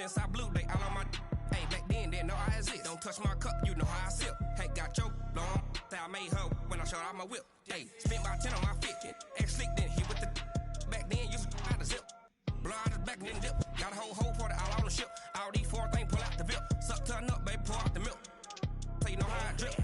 since I blew, they all on my. Hey, back then, didn't know I exist. Don't touch my cup, you know how I sip. Hey, got your long. I made her when I showed out my whip. Hey, spent about 10 on my fit. Ex-slick, then hit with the. Back then, used to out the zip. Blow out his back, then dip. Got a whole party all on the ship. All these four things, pull out the whip. Suck to a nut, baby, pour out the milk. So you know how I drip.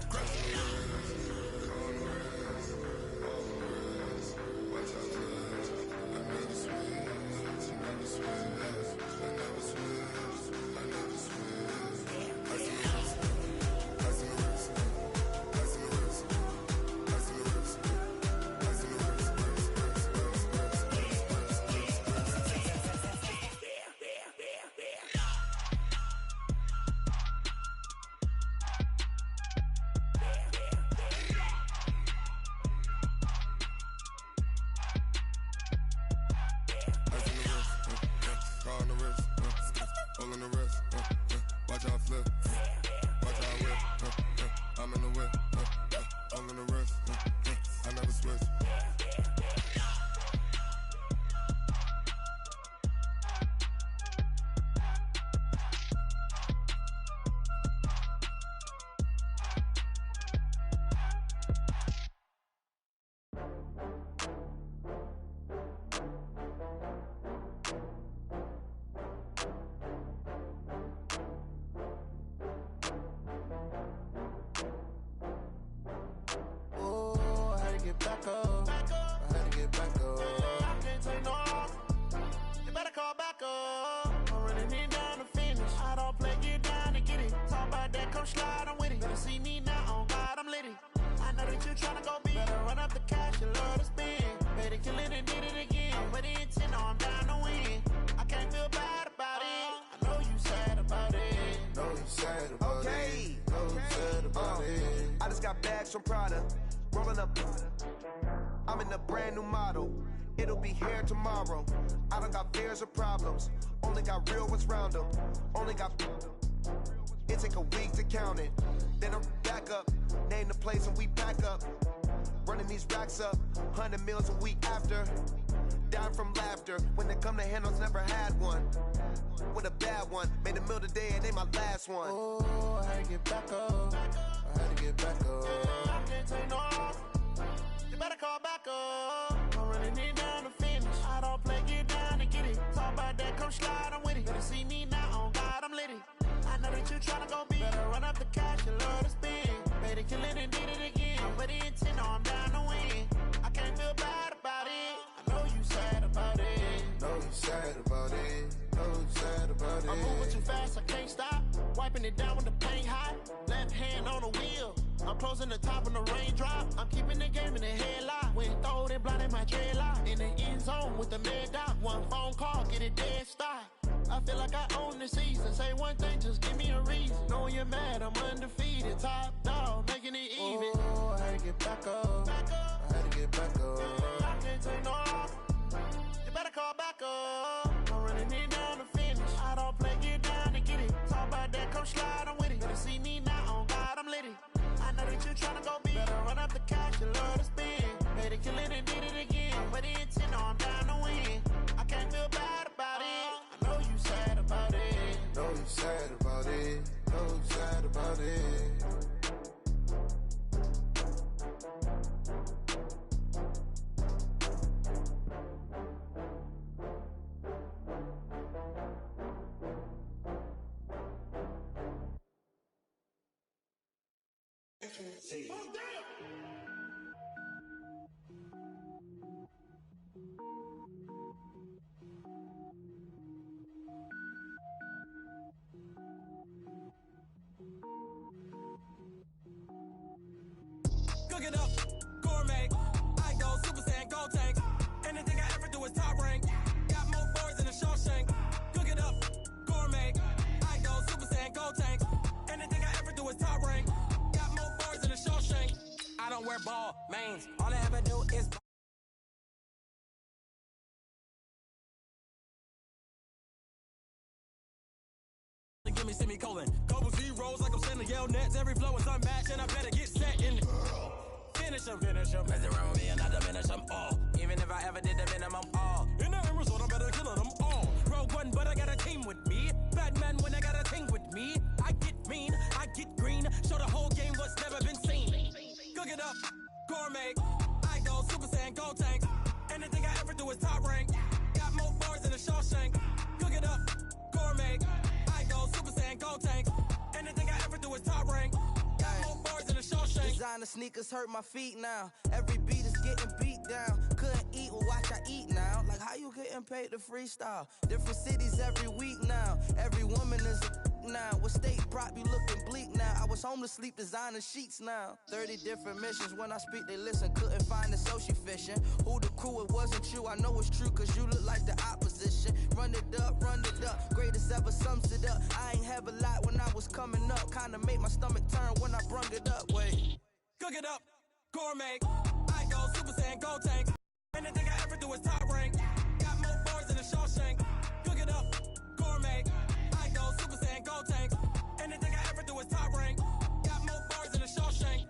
From Prada, rolling up. I'm in a brand new model. It'll be here tomorrow. I don't got fears or problems. Only got real ones round them. Only got. It take a week to count it. Then I'm back up. Name the place and we back up. Running these racks up. 100 meals a week after. Dying from laughter. When they come to handles, never had one. With a bad one. Made a meal today and they my last one. Oh, I had to get back up. I had to get back up. I can't take no off. You better call back up. I'm running it down to finish. I don't play, get down and get it. Talk about that, come slide, I'm with it. Better see me now, on God, I'm litty. I know that you tryna go big. Better run up the cash, you love to spend. Made it, kill it and did it again. But the intent, no, I'm down to win. I can't feel bad about it. I know you sad about it. Know you sad about it. Know you sad about it. I'm moving too fast, I can't stop. Wiping it down with the paint hot. Left hand on the wheel. I'm closing the top when the raindrop. I'm keeping the game in the headlock. When throwed and blinded my dreadlock. In the end zone with the mad dot. One phone call, get it dead stop. I feel like I own the season. Say one thing, just give me a reason. Knowing you're mad, I'm undefeated. Top dog, making it even. Oh, I had to get back up. I had to get back up. I can't take no off. You better call back up. I'm running it down to finish. I don't play, get down and get it. Talk about that, come slide, I'm with it. Better see me now, on God, I'm litty. I know that you tryna go big. Better run up the cash, you love to spend. Made it, kill it and did it again. But the intent, no, I'm down to win. I can't feel bad about it. I know you sad about it. Know you sad about it. Know you sad about it. See. Oh, damn! Cook it up, gourmet. I go Super Saiyan, gold tank. Anything I ever do is top rank. Got more boys than a Shawshank. Cook it up, gourmet. I go Super Saiyan, gold tank. Anything I ever do is top rank. Got more boys than a Shawshank. I don't wear ball mains. All I ever do is. Give me semicolon. Couple zeros like I'm sending yell nets. Every flow is unmatched, and I better get set in. Finish them. Mess around with me and I diminish them all. Even if I ever did the minimum all. In the end result, I better kill them all. Grow one, but I got a team with me. Batman when I got a thing with me. I get mean, I get green. Show the whole game what's never been seen. Cook it up, gourmet. I go Super Saiyan, go tank. Anything I ever do is top rank. Got more bars than a Shawshank. Cook it up, gourmet. I go Super Saiyan, go tank. Anything I ever do is top rank. Got more bars than a Shawshank. Designer sneakers hurt my feet now. Every beat is getting beat down. Couldn't eat, well watch I eat now. Like how you getting paid to freestyle? Different cities every week now. Every woman is a now. With state prop, you looking bleak now. I was home to sleep, designer sheets now. 30 different missions. When I speak, they listen. Couldn't find it, so she fishing. Who the crew? It wasn't you. I know it's true, cause you look like the opposition. Run it up, run it up. Greatest ever sums it up. I ain't have a lot when I was coming up. Kinda made my stomach turn when I brung it up. Wait. Cook it up, gourmet. I go Super Saiyan, go tank. Anything I ever do is top rank. Got more bars than a Shawshank. Cook it up, gourmet. I go Super Saiyan, go tank. Anything I ever do is top rank. Got more bars than a Shawshank.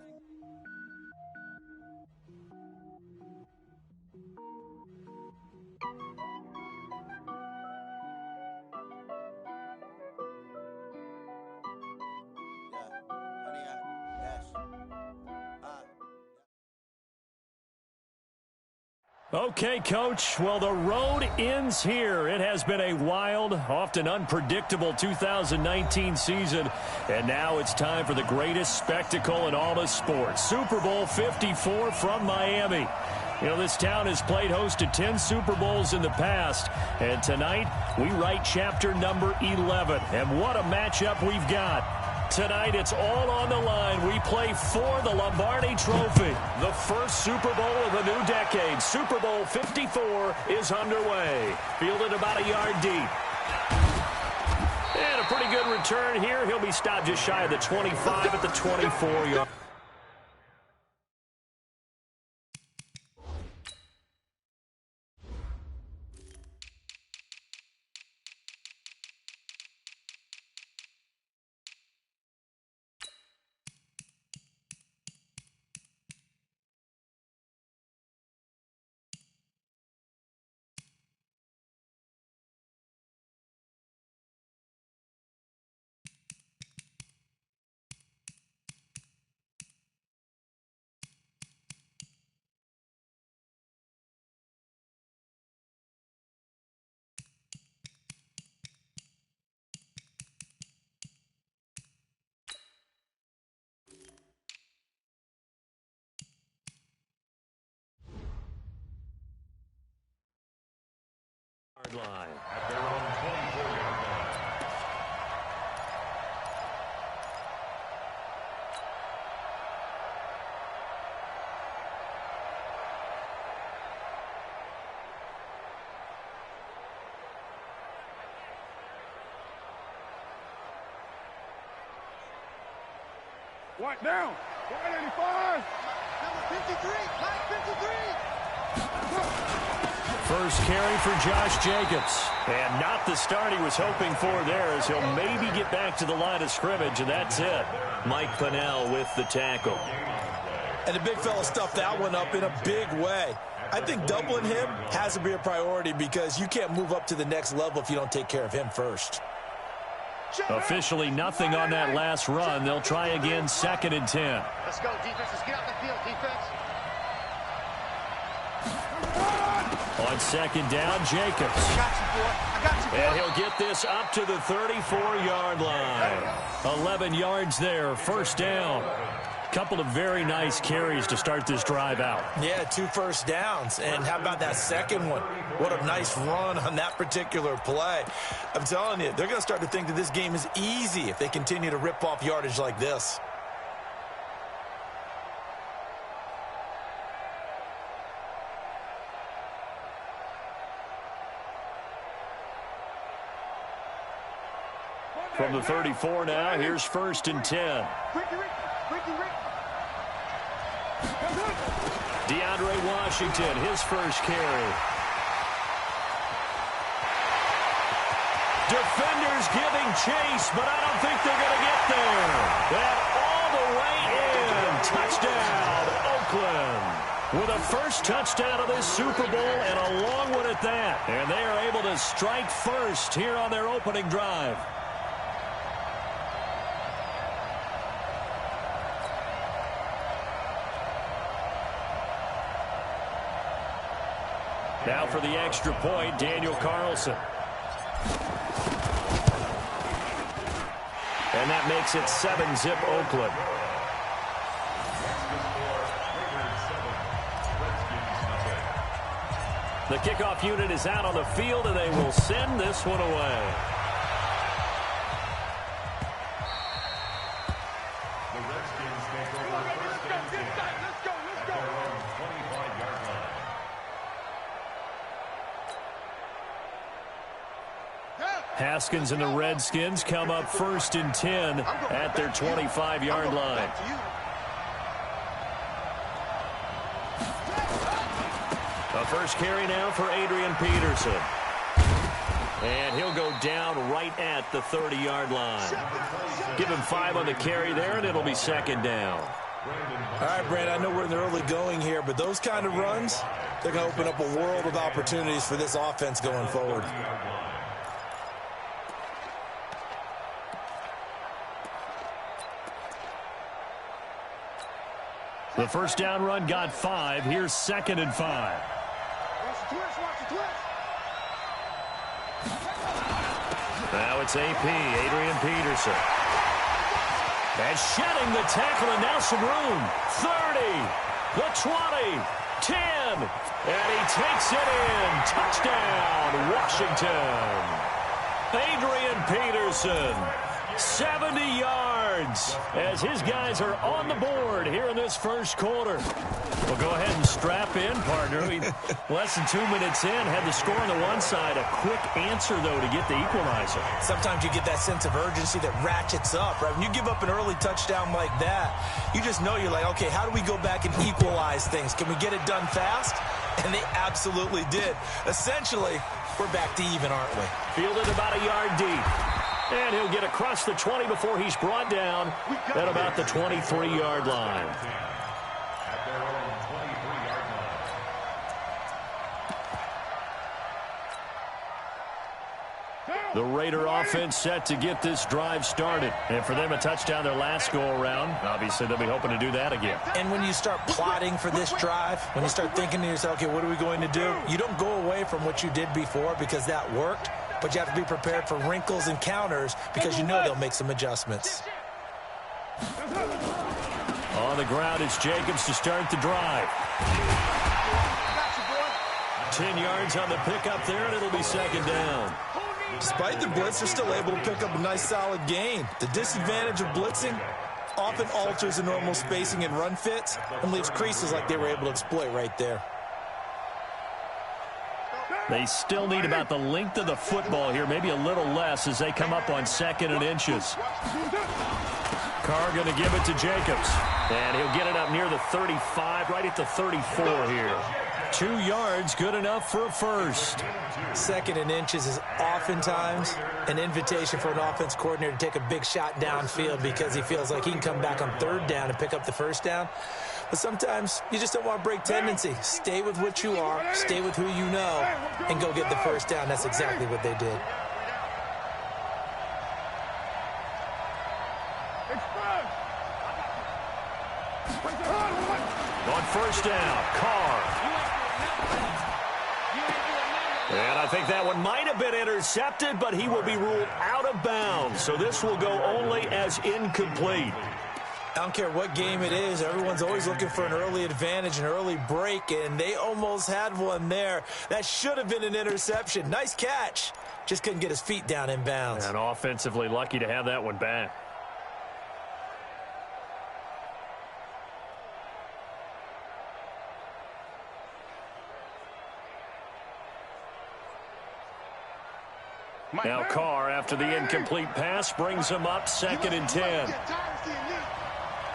Okay, Coach. Well, the road ends here. It has been a wild, often unpredictable 2019 season. And now it's time for the greatest spectacle in all of sports. Super Bowl 54 from Miami. You know, this town has played host to 10 Super Bowls in the past. And tonight, we write chapter number 11. And what a matchup we've got. Tonight, it's all on the line. We play for the Lombardi Trophy. The first Super Bowl of the new decade. Super Bowl 54 is underway. Fielded about a yard deep. And a pretty good return here. He'll be stopped just shy of the 25 at the 24-yard. Line. At their own 24-yard line. White down. 185. Number 53. Line 53. First carry for Josh Jacobs. And not the start he was hoping for there, as he'll maybe get back to the line of scrimmage, and that's it. Mike Pennell with the tackle. And the big fella stuffed that one up in a big way. I think doubling him has to be a priority because you can't move up to the next level if you don't take care of him first. Officially nothing on that last run. They'll try again, 2nd and 10. Let's go, defense. Let's get out the field, defense. On 2nd down, Jacobs. I got you, boy. I got you, boy. And he'll get this up to the 34-yard line. 11 yards there, first down. Couple of very nice carries to start this drive out. Yeah, 2 first downs. And how about that second one? What a nice run on that particular play. I'm telling you, they're going to start to think that this game is easy if they continue to rip off yardage like this. From the 34 now, here's 1st and 10. DeAndre Washington, his first carry. Defenders giving chase, but I don't think they're going to get there. And all the way in. Touchdown, Oakland. with a first touchdown of this Super Bowl, and a long one at that. And they are able to strike first here on their opening drive. Now for the extra point, Daniel Carlson. And that makes it 7-zip Oakland. The kickoff unit is out on the field, and they will send this one away. The Redskins take over first and 10 at their own 25-yard line. Haskins and the Redskins come up first and 10 at their 25-yard line. The first carry now for Adrian Peterson. And he'll go down right at the 30-yard line. Give him 5 on the carry there, and it'll be second down. All right, Brandon, I know we're in the early going here, but those kind of runs, they're going to open up a world of opportunities for this offense going forward. The first down run got 5. Here's second and 5. Now it's AP, Adrian Peterson. And shedding the tackle, and now some room. 30, the 20, 10, and he takes it in. Touchdown, Washington. Adrian Peterson, 70 yards as his guys are on the board here in this first quarter. Well, go ahead and strap in, partner. Less than 2 minutes in, had the score on the one side. A quick answer, though, to get the equalizer. Sometimes you get that sense of urgency that ratchets up, right? When you give up an early touchdown like that, you just know you're like, okay, how do we go back and equalize things? Can we get it done fast? And they absolutely did. Essentially, we're back to even, aren't we? Fielded about a yard deep. And he'll get across the 20 before he's brought down at about the 23-yard line. At their own 23-yard line. The Raider offense set to get this drive started. And for them, a touchdown their last go-around. Obviously, they'll be hoping to do that again. And when you start plotting for this drive, when you start thinking to yourself, okay, what are we going to do? You don't go away from what you did before because that worked. But you have to be prepared for wrinkles and counters because you know they'll make some adjustments. On the ground, it's Jacobs to start the drive. 10 yards on the pickup there, and it'll be second down. Despite the blitz, they're still able to pick up a nice, solid gain. The disadvantage of blitzing often alters the normal spacing and run fits and leaves creases like they were able to exploit right there. They still need about the length of the football here, maybe a little less as they come up on second and inches. Carr going to give it to Jacobs. And he'll get it up near the 35, right at the 34 here. 2 yards, good enough for a first. Second and inches is oftentimes an invitation for an offense coordinator to take a big shot downfield because he feels like he can come back on third down and pick up the first down. But sometimes you just don't want to break tendency. Stay with what you are, stay with who you know, and go get the first down. That's exactly what they did. On first down, Carr. And I think that one might have been intercepted, but he will be ruled out of bounds. So this will go only as incomplete. I don't care what game it is. Everyone's always looking for an early advantage, an early break, and they almost had one there. That should have been an interception. Nice catch. Just couldn't get his feet down in bounds. And offensively lucky to have that one back. Now Carr, after the incomplete pass, brings him up second and 10.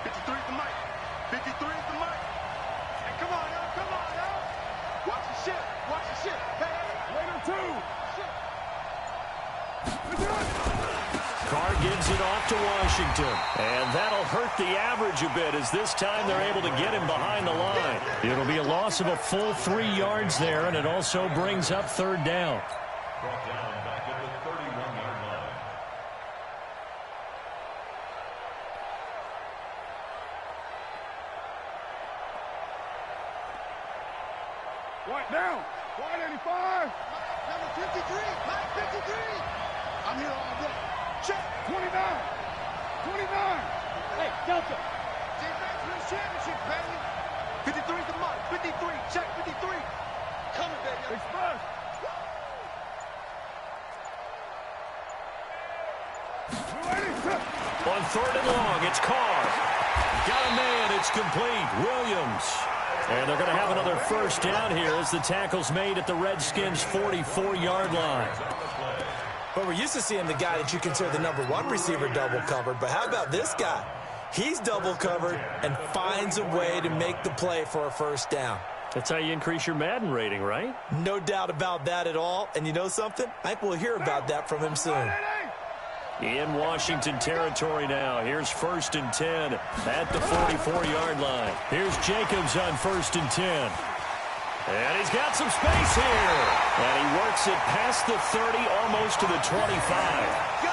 53 for Mike. 53 for Mike. Hey, come on, y'all. Come on, y'all. Watch the shit. Watch the shit. Hey, later two. Carr gives hands it off to Washington. And that'll hurt the average a bit as this time they're able to get him behind the line. It'll be a loss of a full 3 yards there, and it also brings up third down. Brought down back at the 31-yard line. White down. White 85. Number 53. Mike 53. I'm here all day. Check. 29. 29. Hey, Delta. Defense wins championship, baby. 53's the mark. 53. Check 53. Coming, baby. Express. On third and long, it's Carr. Got a man. It's complete. Williams. And they're going to have another first down here as the tackle's made at the Redskins' 44-yard line. But we're used to seeing the guy that you consider the number 1 receiver double covered. But how about this guy? He's double covered and finds a way to make the play for a first down. That's how you increase your Madden rating, right? No doubt about that at all. And you know something? I think we'll hear about that from him soon. In Washington territory now. Here's 1st and 10 at the 44-yard line. Here's Jacobs on 1st and 10. And he's got some space here. And he works it past the 30, almost to the 25.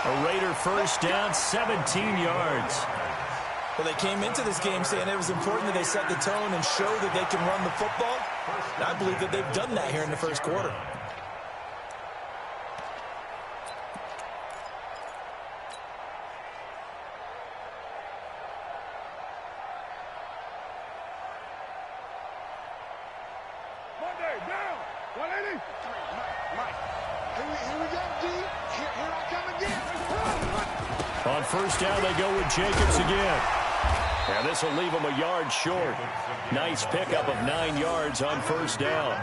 A Raider first down, 17 yards. Well, they came into this game saying it was important that they set the tone and show that they can run the football. And I believe that they've done that here in the first quarter. On first down, they go with Jacobs again. And this will leave them a yard short. Nice pickup of 9 yards on first down.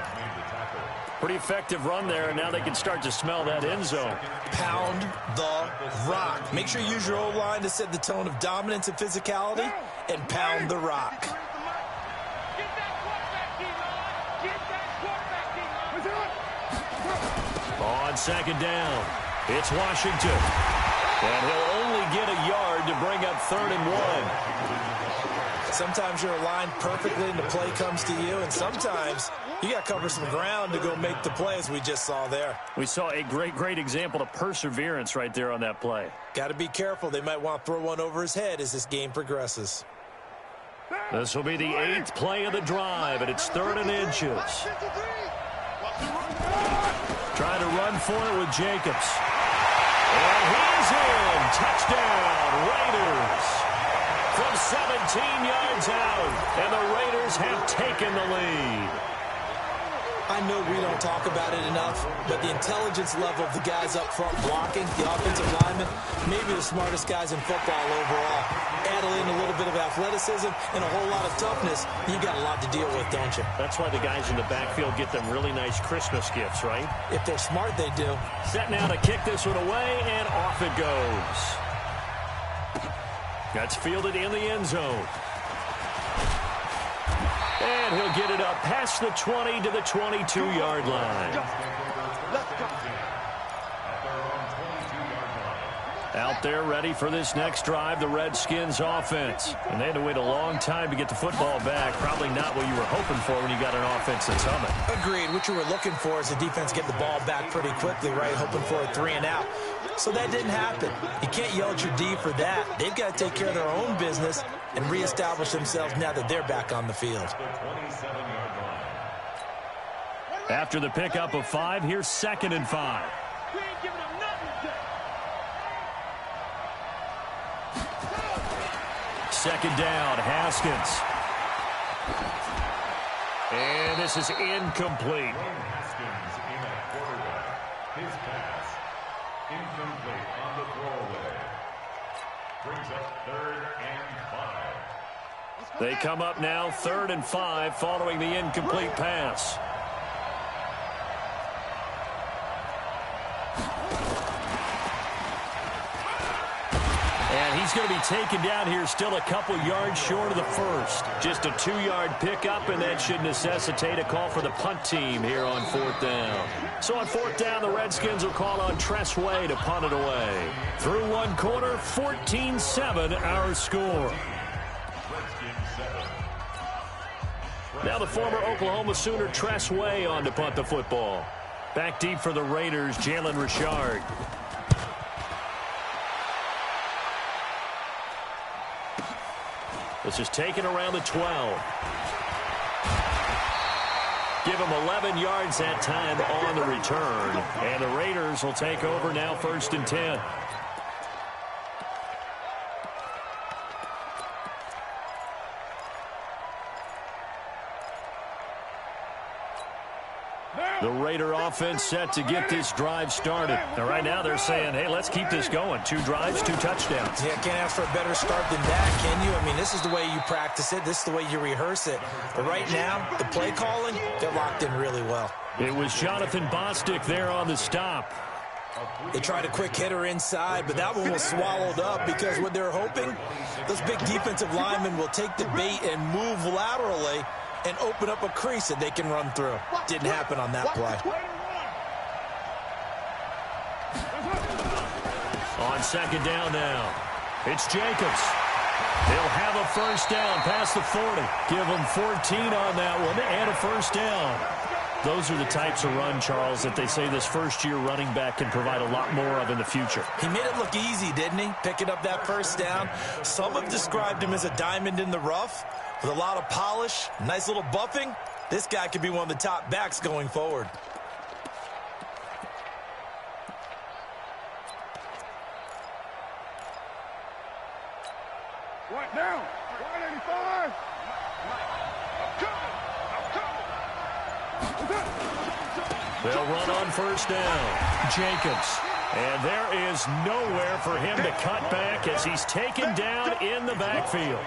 Pretty effective run there, and now they can start to smell that end zone. Pound the rock. Make sure you use your O-line to set the tone of dominance and physicality, and pound the rock. On second down, it's Washington. And he'll only get a yard to bring up 3rd and 1. Sometimes you're aligned perfectly and the play comes to you, and sometimes you got to cover some ground to go make the play, as we just saw there. We saw a great example of perseverance right there on that play. Got to be careful. They might want to throw one over his head as this game progresses. This will be the 8th play of the drive, and it's 3rd and inches. Trying to run for it with Jacobs. And he's in. Touchdown, Raiders. From 17 yards out, and the Raiders have taken the lead. I know we don't talk about it enough, but the intelligence level of the guys up front blocking, the offensive linemen, maybe the smartest guys in football overall. Add in a little bit of athleticism and a whole lot of toughness, you got a lot to deal with, don't you? That's why the guys in the backfield get them really nice Christmas gifts, right? If they're smart, they do. Set now to kick this one away, and off it goes. That's fielded in the end zone. And he'll get it up past the 20 to the 22-yard line. Out there ready for this next drive, the Redskins offense. And they had to wait a long time to get the football back. Probably not what you were hoping for when you got an offense that's humming. Agreed. What you were looking for is the defense get the ball back pretty quickly, right? Hoping for a 3 and out. So that didn't happen. You can't yell at your D for that. They've got to take care of their own business and reestablish themselves now that they're back on the field. After the pickup of 5, here's 2nd and 5. Second down, Haskins. And this is incomplete. Haskins in at quarterback. His pass incomplete on the throwaway. Brings up 3rd and 5. They come up now 3rd and 5 following the incomplete pass. And he he's going to be taken down here still a couple yards short of the first. Just a 2-yard pickup, and that should necessitate a call for the punt team here on 4th down. So on 4th down, the Redskins will call on Tress Way to punt it away. Through one quarter, 14-7 our score. Now the former Oklahoma Sooner Tress Way on to punt the football. Back deep for the Raiders, Jalen Richard. This is taken around the 12. Give him 11 yards that time on the return. And the Raiders will take over now 1st and 10. The Raider offense set to get this drive started. And right now they're saying, hey, let's keep this going. 2 drives, 2 touchdowns. Yeah, can't ask for a better start than that, can you? I mean, this is the way you practice it. This is the way you rehearse it. But right now, the play calling, they're locked in really well. It was Jonathan Bostic there on the stop. They tried a quick hitter inside, but that one was swallowed up because what they're hoping, those big defensive linemen will take the bait and move laterally and open up a crease that they can run through. Didn't happen on that play. On 2nd down now, it's Jacobs. They'll have a 1st down past the 40. Give them 14 on that one and a 1st down. Those are the types of run, Charles, that they say this first-year running back can provide a lot more of in the future. He made it look easy, didn't he? Picking up that 1st down. Some have described him as a diamond in the rough with a lot of polish, nice little buffing. This guy could be one of the top backs going forward. Right down. 185. They'll run on 1st down. Jacobs. And there is nowhere for him to cut back as he's taken down in the backfield.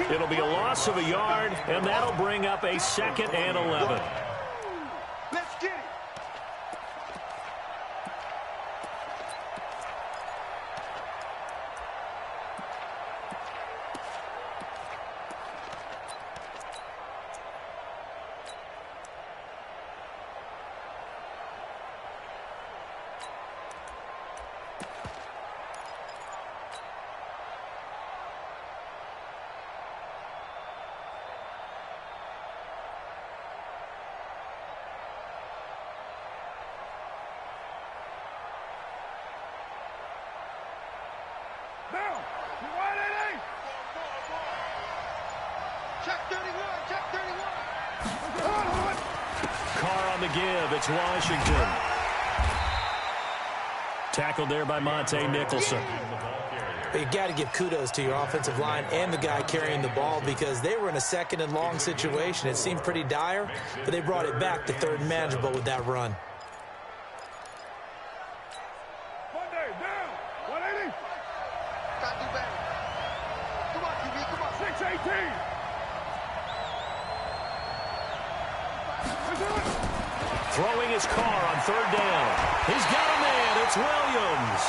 It'll be a loss of a yard, and that'll bring up a 2nd and 11. Let's get it. Down. 180. Check 31. Check 31. Carr on the give. It's Washington. Tackled there by Monte Nicholson. But you got to give kudos to your offensive line and the guy carrying the ball because they were in a 2nd and long situation. It seemed pretty dire, but they brought it back to 3rd and manageable with that run. Monday, down. 180. Got to do better. Come on, QB, come on. 618. Throwing his Carr on 3rd down. He's got a man. It's Williams.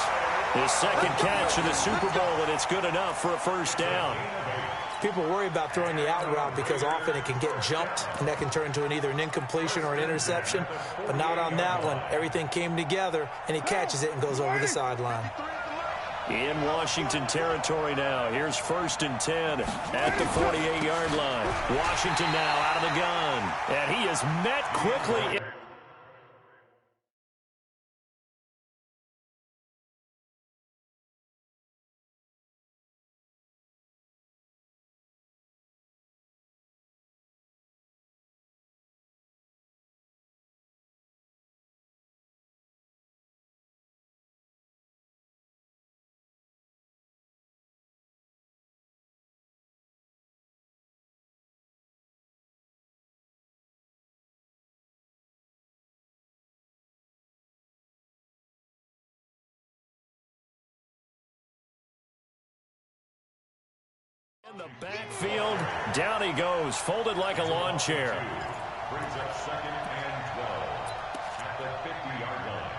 His 2nd catch in the Super Bowl, and it's good enough for a 1st down. People worry about throwing the out route because often it can get jumped, and that can turn into either an incompletion or an interception. But not on that one. Everything came together, and he catches it and goes over the sideline. In Washington territory now. Here's 1st and 10 at the 48-yard line. Washington now out of the gun. And he is met quickly. In the backfield, down he goes, folded like a lawn chair. Brings up 2nd and 12 at the 50-yard line.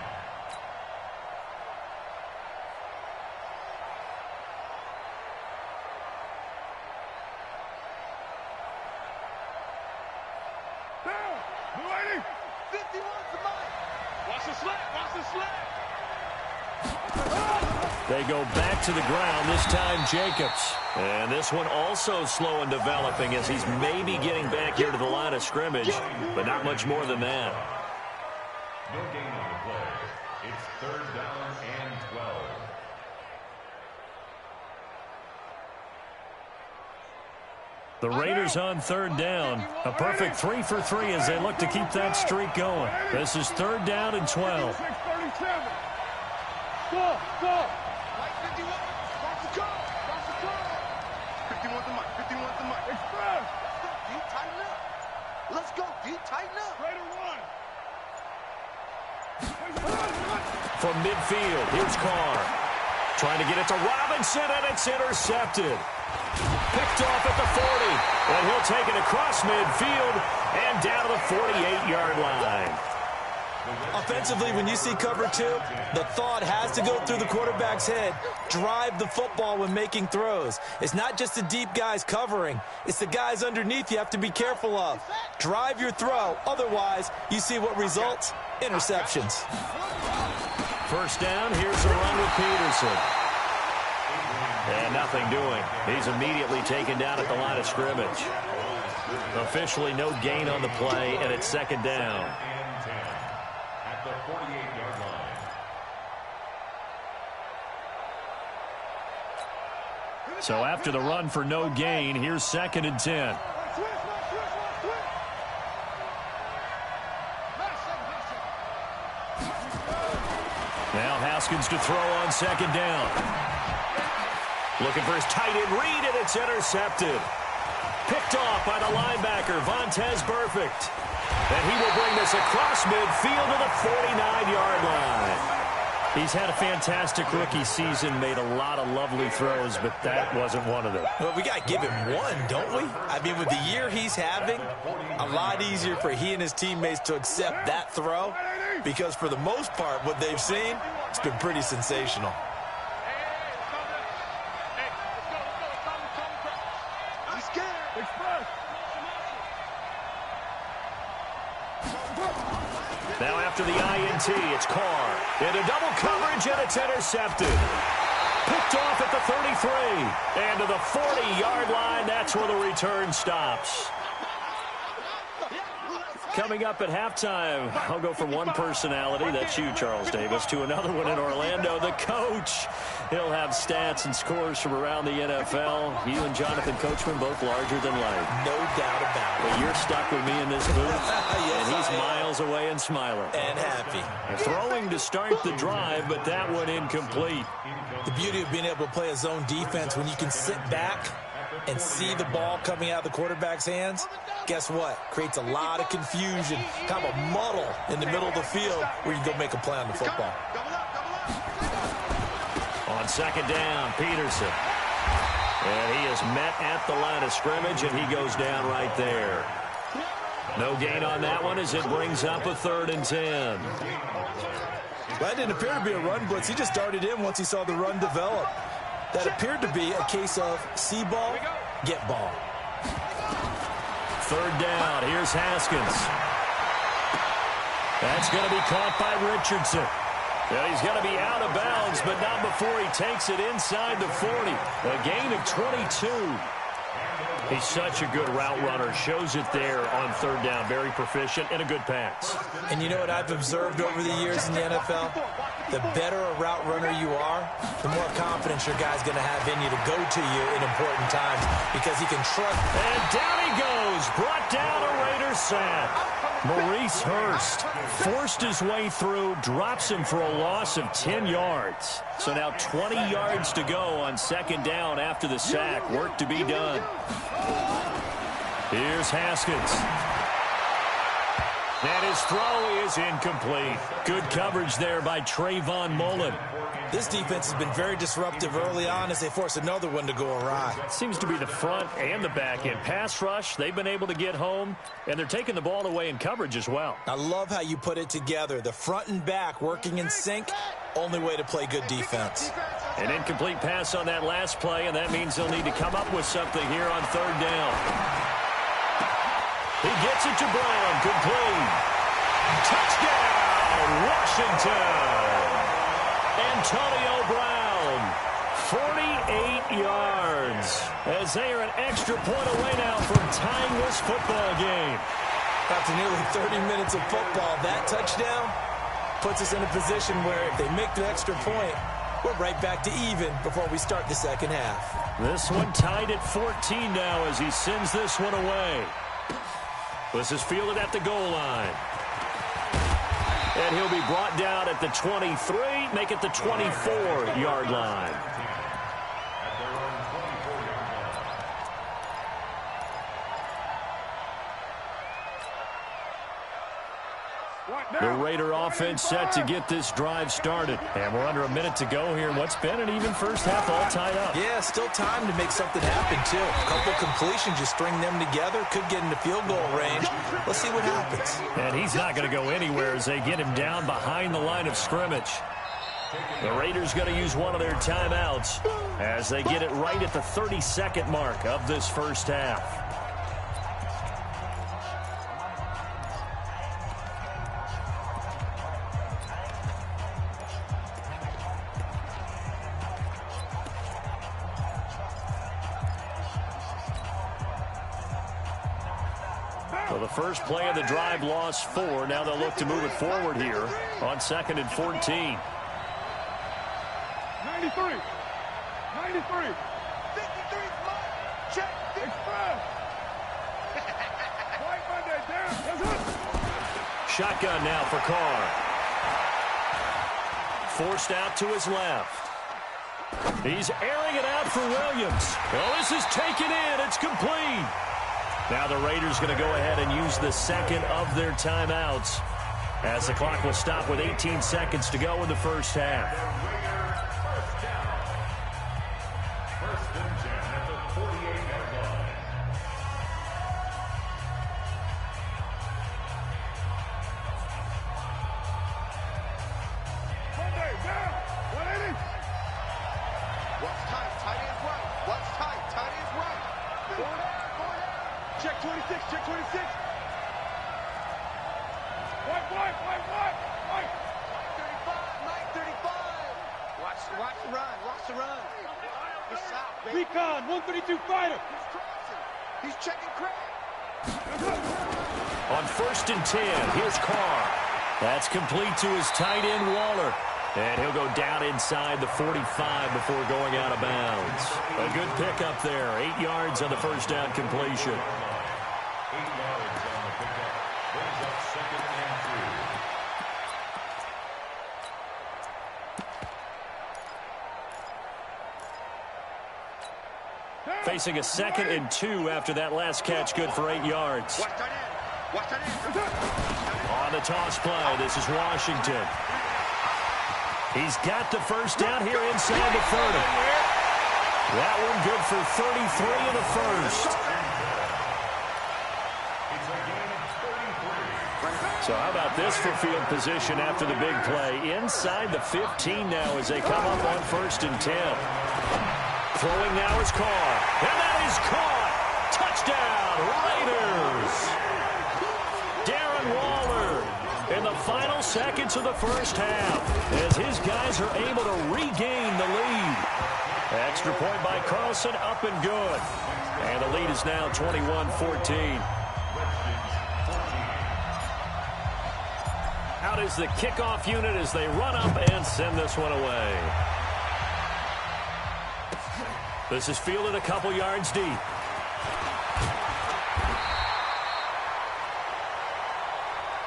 lady. 51's the mic. Watch the slap. Watch the slap. They go back to the ground, this time Jacobs. And this one also slow in developing as he's maybe getting back here to the line of scrimmage, but not much more than that. No gain on the play. It's 3rd down and 12. The Raiders on 3rd down. A perfect 3 for 3 as they look to keep that streak going. This is 3rd down and 12. 6:37. Go, go. Like 51. Watch the call. Watch the call. 51's the mic. 51's the mic. Express. Do you tighten up? Let's go. Do you tighten up? Raider 1. From midfield, here's Carr. Trying to get it to Robinson, and it's intercepted. Picked off at the 40, and he'll take it across midfield and down to the 48-yard line. Offensively, when you see cover 2, the thought has to go through the quarterback's head. Drive the football when making throws. It's not just the deep guys covering. It's the guys underneath you have to be careful of. Drive your throw. Otherwise, you see what results? Interceptions. First down, here's a run with Peterson. And nothing doing. He's immediately taken down at the line of scrimmage. Officially no gain on the play, and it's 2nd down. And 10 at the 48-yard line. So after the run for no gain, here's 2nd and 10. Now Haskins to throw on 2nd down. Looking for his tight end read, and it's intercepted. Picked off by the linebacker, Vontaze Burfict. And he will bring this across midfield to the 49-yard line. He's had a fantastic rookie season, made a lot of lovely throws, but that wasn't one of them. Well, we got to give him one, don't we? I mean, with the year he's having, a lot easier for he and his teammates to accept that throw because for the most part, what they've seen, it's been pretty sensational. Now after the INT, it's Carr. Into double coverage, and it's intercepted. Picked off at the 33. And to the 40-yard line, that's where the return stops. Coming up at halftime, I'll go from one personality, that's you, Charles Davis, to another one in Orlando, the coach. He'll have stats and scores from around the NFL. You and Jonathan Coachman, both larger than life. No doubt about it. But you're stuck with me in this booth, Yes, and he's miles away and smiling. And happy. Throwing to start the drive, but that one incomplete. The beauty of being able to play a zone defense when you can sit back and see the ball coming out of the quarterback's hands, guess what? Creates a lot of confusion, kind of a muddle in the middle of the field where you can go make a play on the football. On 2nd down, Peterson. And he is met at the line of scrimmage, and he goes down right there. No gain on that one as it brings up a 3rd and 10. That didn't appear to be a run blitz. He just darted in once he saw the run develop. That appeared to be a case of see ball, get ball. 3rd down. Here's Haskins. That's going to be caught by Richardson. And he's going to be out of bounds, but not before he takes it inside the 40. A gain of 22. He's such a good route runner. Shows it there on 3rd down. Very proficient and a good pass. And you know what I've observed over the years in the NFL? The better a route runner you are, the more confidence your guy's going to have in you to go to you in important times because he can trust. And down he goes. Brought down a Raider sack. Maurice Hurst forced his way through, drops him for a loss of 10 yards. So now 20 yards to go on 2nd down after the sack. Work to be done. Here's Haskins. And his throw is incomplete. Good coverage there by Trayvon Mullen. This defense has been very disruptive early on as they force another one to go awry. Seems to be the front and the back end. Pass rush, they've been able to get home, and they're taking the ball away in coverage as well. I love how you put it together. The front and back working in sync, only way to play good defense. An incomplete pass on that last play, and that means they'll need to come up with something here on 3rd down. He gets it to Brown, complete. Touchdown, Washington. Antonio Brown, 48 yards, as they are an extra point away now from tying this football game. After nearly 30 minutes of football, that touchdown puts us in a position where if they make the extra point, we're right back to even before we start the second half. This one tied at 14 now as he sends this one away. This is fielded at the goal line. And he'll be brought down at the 23, make it the 24-yard line. The Raider offense set to get this drive started. And we're under a minute to go here in what's been an even first half, all tied up. Yeah, still time to make something happen, too. A couple completions, just string them together. Could get into field goal range. Let's see what happens. And he's not going to go anywhere as they get him down behind the line of scrimmage. The Raiders going to use one of their timeouts as they get it right at the 32nd mark of this first half. So the first play of the drive lost 4. Now they'll look to move it forward here on 2nd and 14. 93. 93. 53. Check. Express. White Monday down. That's it. Shotgun now for Carr. Forced out to his left. He's airing it out for Williams. Well, this is taken in. It's complete. Now the Raiders going to go ahead and use the second of their timeouts as the clock will stop with 18 seconds to go in the first half. First and 10 at the 48-yard line. Monday down. 180. What's tight? Tight is right. What's tight? Tight is right. Check 26, check 26. White. 35. Watch the run. Watch the run. He's south, baby. Recon, 132 fighter. He's crossing. He's checking Craig. On 1st and 10, here's Carr. That's complete to his tight end, Waller. And he'll go down inside the 45 before going out of bounds. A good pickup there. 8 yards on the first down completion. 8 yards on the pickup. Brings up 2nd and 2. Facing a 2nd and 2 after that last catch, good for 8 yards. Watch that in. Watch that in. On the toss play, this is Washington. He's got the first down here inside the 30. That one good for 33 in the first. So how about this for field position after the big play? Inside the 15 now as they come up on 1st and 10. Throwing now is Carr. And that is caught. Touchdown, Raiders. Darren Waller in the final seconds of the first half as his guys are able to regain the lead. Extra point by Carlson, up and good. And the lead is now 21-14. Out is the kickoff unit as they run up and send this one away. This is fielded a couple yards deep.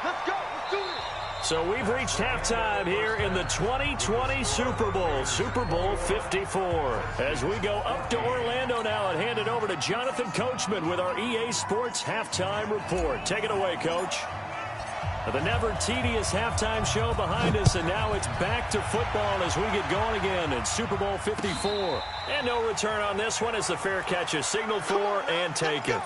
Let's go. Let's do this. So we've reached halftime here in the 2020 Super Bowl, Super Bowl 54. As we go up to Orlando now and hand it over to Jonathan Coachman with our EA Sports Halftime Report. Take it away, Coach. The never tedious halftime show behind us, and now it's back to football as we get going again in Super Bowl 54. And no return on this one as the fair catch is signaled for and taken.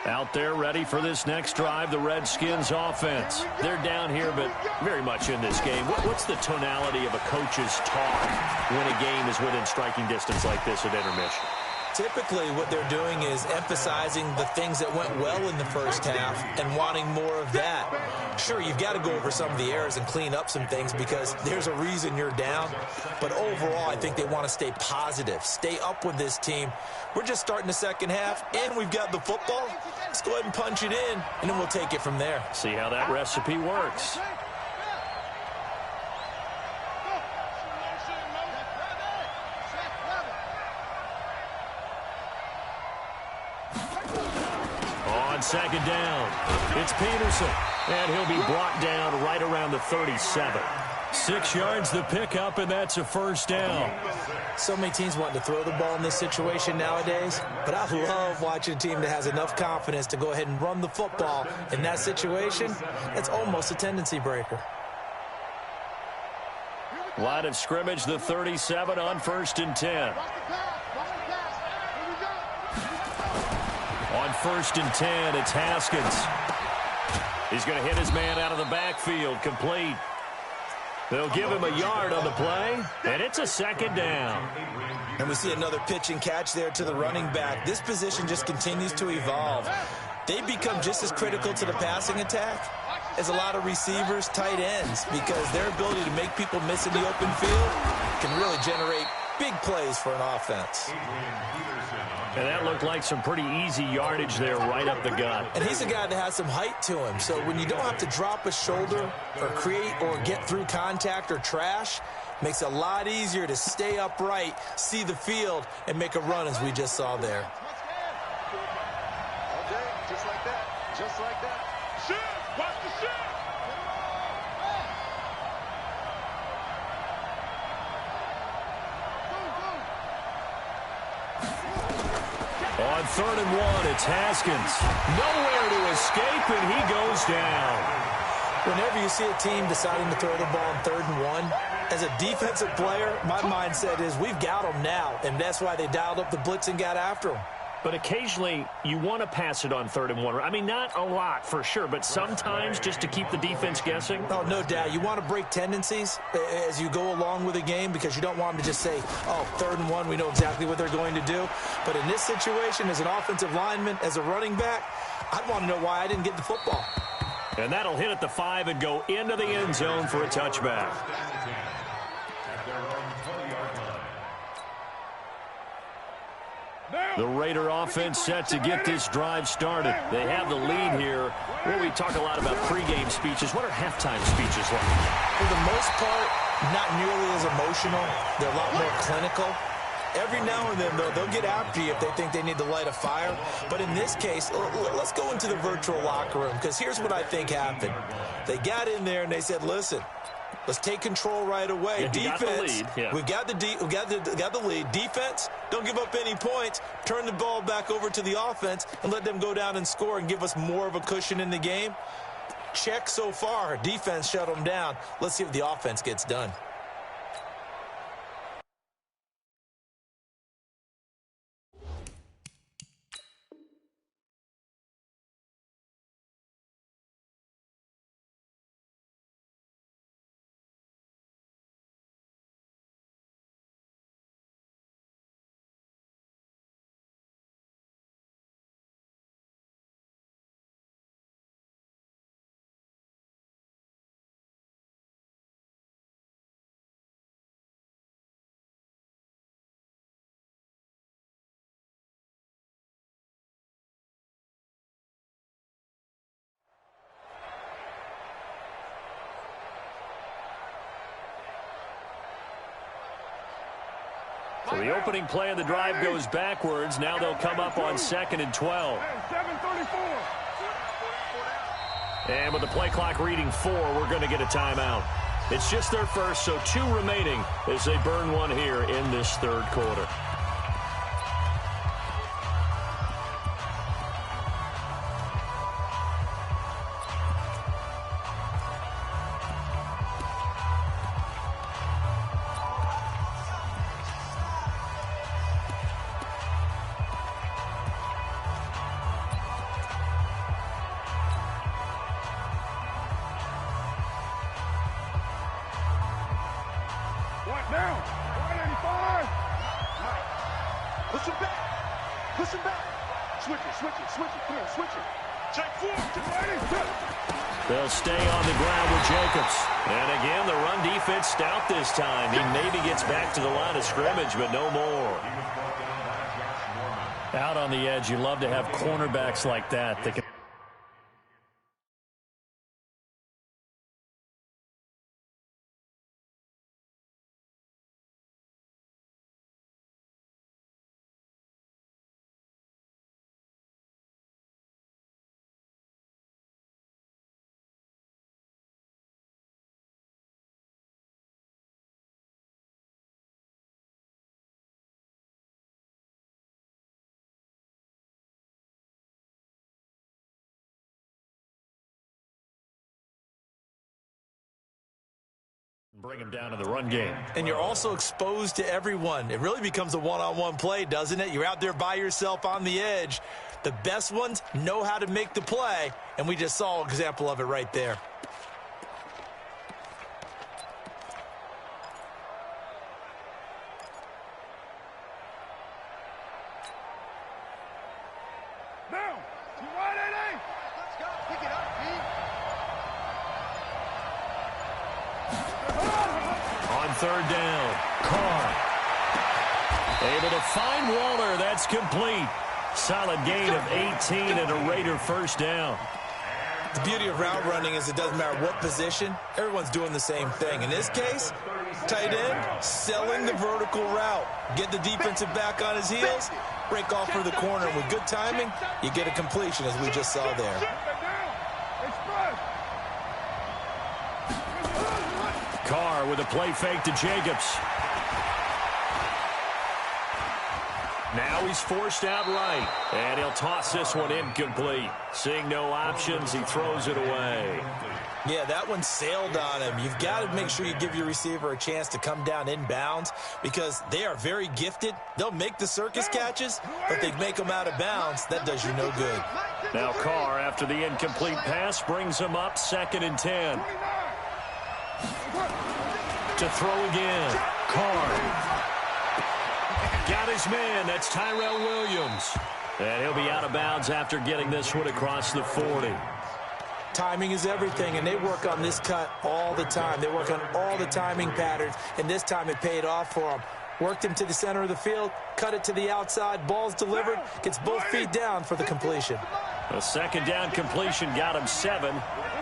Out there ready for this next drive, the Redskins offense. They're down here, but very much in this game. What's the tonality of a coach's talk when a game is within striking distance like this at intermission? Typically, what they're doing is emphasizing the things that went well in the first half and wanting more of that. Sure, you've got to go over some of the errors and clean up some things because there's a reason you're down. But overall, I think they want to stay positive, stay up with this team. We're just starting the second half, and we've got the football. Let's go ahead and punch it in, and then we'll take it from there. See how that recipe works. On second down, it's Peterson, and he'll be brought down right around the 37. 6 yards the pickup, and that's a first down. So many teams want to throw the ball in this situation nowadays, but I love watching a team that has enough confidence to go ahead and run the football. In that situation, that's almost a tendency breaker. Line of scrimmage, the 37 on 1st and 10. On 1st and 10, it's Haskins. He's going to hit his man out of the backfield, complete. They'll give him a yard on the play, and it's a second down. And we see another pitch and catch there to the running back. This position just continues to evolve. They become just as critical to the passing attack as a lot of receivers, tight ends, because their ability to make people miss in the open field can really generate big plays for an offense. And that looked like some pretty easy yardage there right up the gut. And he's a guy that has some height to him. So when you don't have to drop a shoulder or create or get through contact or trash, makes it a lot easier to stay upright, see the field, and make a run as we just saw there. Okay, just like that. Just like that. Shift! Watch the shift! On 3rd and 1, it's Haskins. Nowhere to escape, and he goes down. Whenever you see a team deciding to throw the ball on 3rd and 1, as a defensive player, my mindset is we've got them now, and that's why they dialed up the blitz and got after them. But occasionally, you want to pass it on 3rd and 1. I mean, not a lot for sure, but sometimes just to keep the defense guessing. Oh, no doubt. You want to break tendencies as you go along with a game because you don't want them to just say, oh, 3rd and 1, we know exactly what they're going to do. But in this situation, as an offensive lineman, as a running back, I'd want to know why I didn't get the football. And that'll hit at the 5 and go into the end zone for a touchback. The Raider offense set to get this drive started. They have the lead here. Well, we talk a lot about pregame speeches. What are halftime speeches like? For the most part, not nearly as emotional. They're a lot more clinical. Every now and then, though, they'll get after you if they think they need to light a fire. But in this case, let's go into the virtual locker room, because here's what I think happened. They got in there and they said, listen, let's take control right away. Defense, we got the lead. Defense, don't give up any points. Turn the ball back over to the offense and let them go down and score and give us more of a cushion in the game. Check so far. Defense shut them down. Let's see if the offense gets done. So the opening play of the drive goes backwards. Now they'll come up on 2nd and 12. And with the play clock reading 4, we're going to get a timeout. It's just their first, so 2 remaining as they burn one here in this 3rd quarter. Right down. 185. Push him back. Push him back. Switch it. Come on, switch it. Check 4. They'll stay on the ground with Jacobs. And again, the run defense stout this time. He maybe gets back to the line of scrimmage, but no more. Out on the edge, you love to have cornerbacks like that. They can bring him down in the run game. And you're also exposed to everyone. It really becomes a one-on-one play, doesn't it? You're out there by yourself on the edge. The best ones know how to make the play, and we just saw an example of it right there. Down. You right, A.D.? Let's go. Pick it up, Pete. On third down, Carr. Able to find Waller. That's complete. Solid gain of 18 and a Raider first down. The beauty of route running is it doesn't matter what position. Everyone's doing the same thing. In this case, tight end, selling the vertical route. Get the defensive back on his heels, break off for the corner. And with good timing, you get a completion, as we just saw there. Carr with a play fake to Jacobs. Now he's forced out right, and he'll toss this one incomplete. Seeing no options, he throws it away. Yeah, that one sailed on him. You've got to make sure you give your receiver a chance to come down inbounds because they are very gifted. They'll make the circus catches, but they make them out of bounds. That does you no good. Now Carr, after the incomplete pass, brings him up 2nd and 10. To throw again, Carr. Got his man, that's Tyrell Williams. And he'll be out of bounds after getting this one across the 40. Timing is everything, and they work on this cut all the time. They work on all the timing patterns, and this time it paid off for them. Worked him to the center of the field, cut it to the outside, ball's delivered, gets both feet down for the completion. A second down completion got him 7.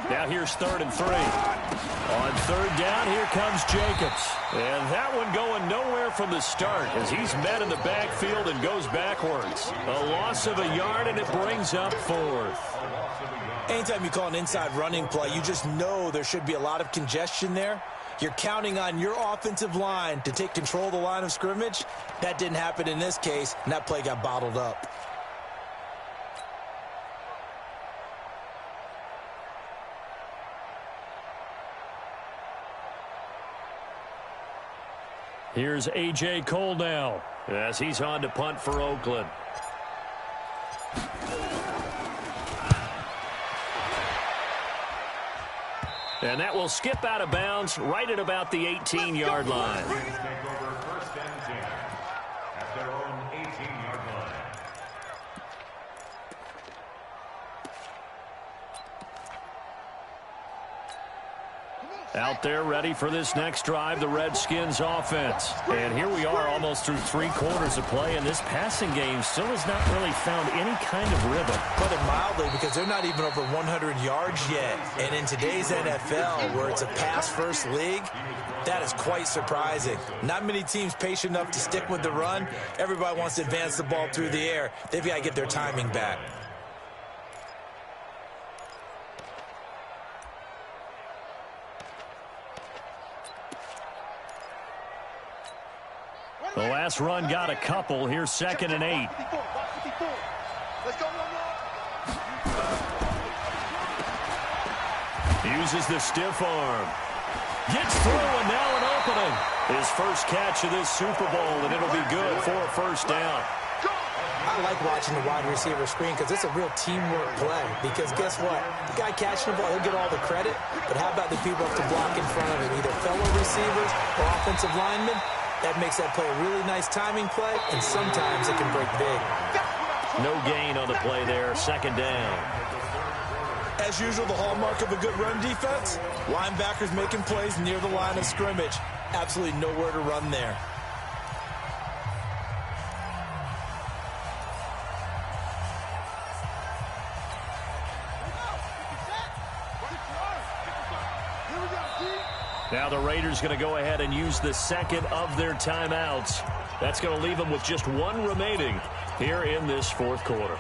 Now here's 3rd and 3. On 3rd down, here comes Jacobs. And that one going nowhere from the start as he's met in the backfield and goes backwards. A loss of a yard, and it brings up 4th. Anytime you call an inside running play, you just know there should be a lot of congestion there. You're counting on your offensive line to take control of the line of scrimmage. That didn't happen in this case, and that play got bottled up. Here's A.J. Cole now as he's on to punt for Oakland. And that will skip out of bounds right at about the 18-yard line. Take over 1st and 10 at their own 18-yard line. Out there ready for this next drive, the Redskins offense. And here we are almost through 3 quarters of play, and this passing game still has not really found any kind of rhythm. Put it mildly, because they're not even over 100 yards yet. And in today's NFL, where it's a pass-first league, that is quite surprising. Not many teams patient enough to stick with the run. Everybody wants to advance the ball through the air. They've got to get their timing back. The last run got a couple. Here's 2nd and 8. Let's go, one more. Uses the stiff arm. Gets through, and now an opening. His first catch of this Super Bowl, and it'll be good for a first down. I like watching the wide receiver screen because it's a real teamwork play. Because guess what? The guy catching the ball, he'll get all the credit. But how about the people up to block in front of him, either fellow receivers or offensive lineman, that makes that play a really nice timing play, and sometimes it can break big. No gain on the play there, second down. As usual, the hallmark of a good run defense, linebackers making plays near the line of scrimmage. Absolutely nowhere to run there. Now the Raiders going to go ahead and use the second of their timeouts. That's going to leave them with just one remaining here in this fourth quarter.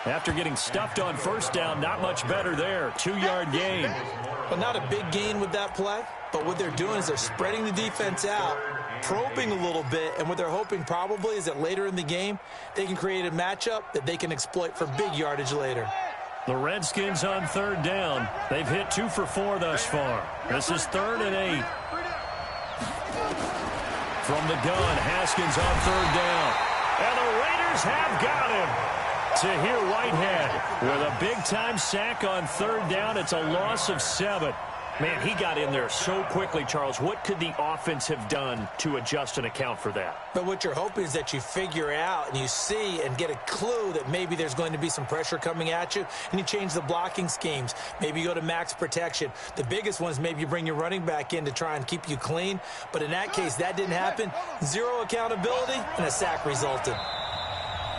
After getting stuffed on first down, not much better there. 2-yard gain. But not a big gain with that play. But what they're doing is they're spreading the defense out, probing a little bit, and what they're hoping probably is that later in the game, they can create a matchup that they can exploit for big yardage later. The Redskins on third down. They've hit 2 for 4 thus far. This is 3rd and 8. From the gun, Haskins on third down. And the Raiders have got him. Tahir Whitehead with a big-time sack on third down. It's a loss of 7. Man, he got in there so quickly, Charles. What could the offense have done to adjust and account for that? But what you're hoping is that you figure out and you see and get a clue that maybe there's going to be some pressure coming at you, and you change the blocking schemes. Maybe you go to max protection. The biggest one is maybe you bring your running back in to try and keep you clean. But in that case, that didn't happen. 0 accountability, and a sack resulted.